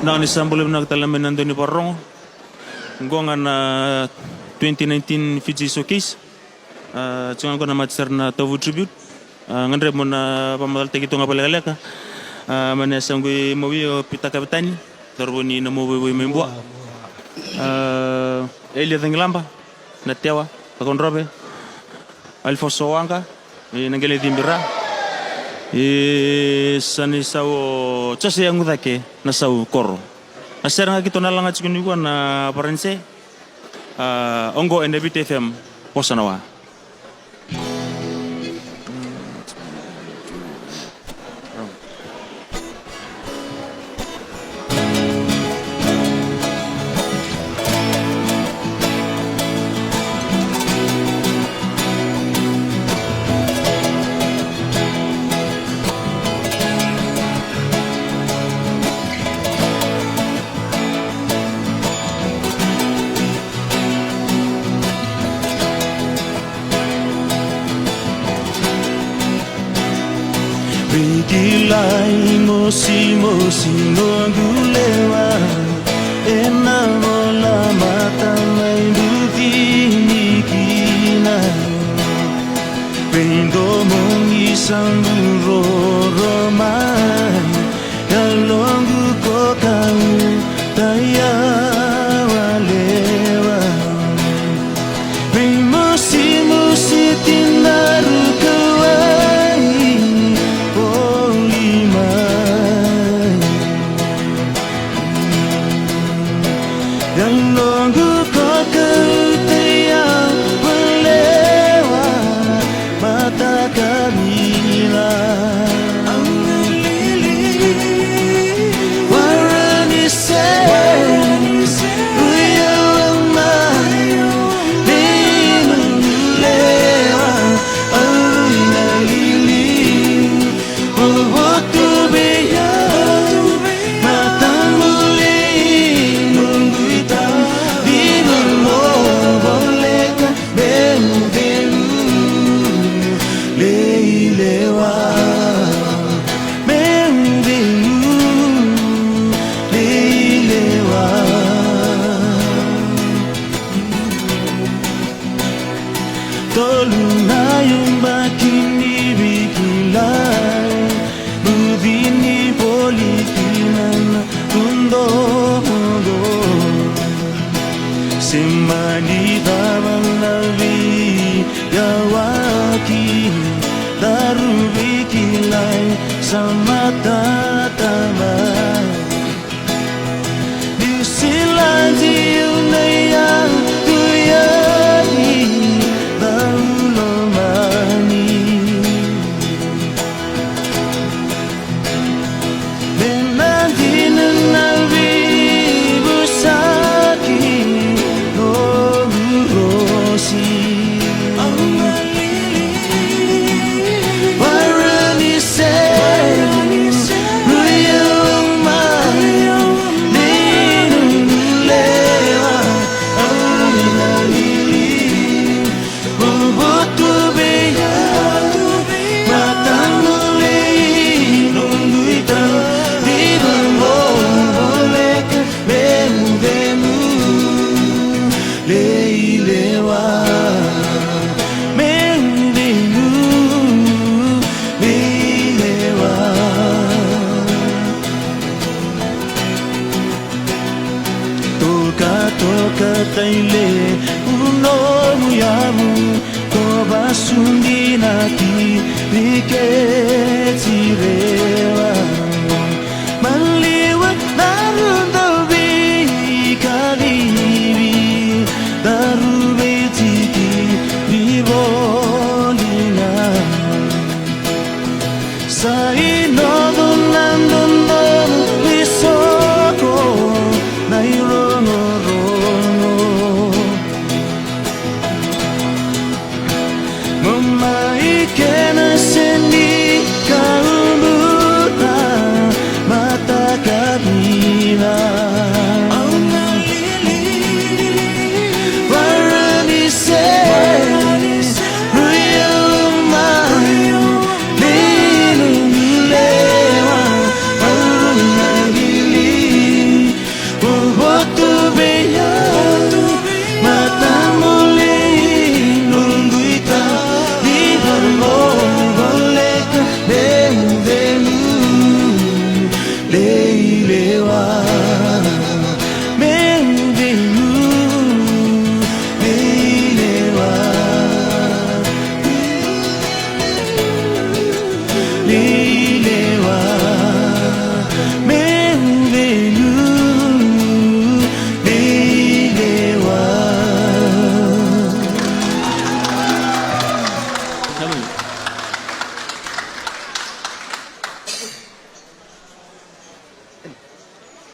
Nanisambole nagtalamin nandun ni Parong. Ngongan na 2019 Fiji Showcase. Tsungan ko na matcher na Tavu Tribute. Ngandre mo na pamatal tegi tunga pala-kaleka. Manasang gui mawi o pita kapitani. Darbo ni na mawi membua. Elia Tengilamba. Natewa. Pakondrobe. Alfonso Wanga. Nangele Dimbira. Sani sao chose yang udake na sao koro. Asera nga kito na lang at sikunigwa na parense. Ongo NDBT FM Posanawa. Bigilay mosi no gulewa enamola mata may buti kina Pendo mong isang romay Kalongu ko kang tayawalewa May mosi tinaru kawai Yang nunggu kau ketiak melewat mata kamila Warani se Uyawamai Dinung lewat Aruna lili Waktu beyat Mata muli Nunggu Tolunayong bakini bigilay Budini polikinan mundo Semani daman nabi yawaki Daru bigilay sama tatamay Di sila diunayang tuyani Toka taile uno muyamu Koba sundi naki riketirewa Maliwa narundabi kalibi Darubetiki vivolina Sai nodo nandono visoko Nairono Mama ike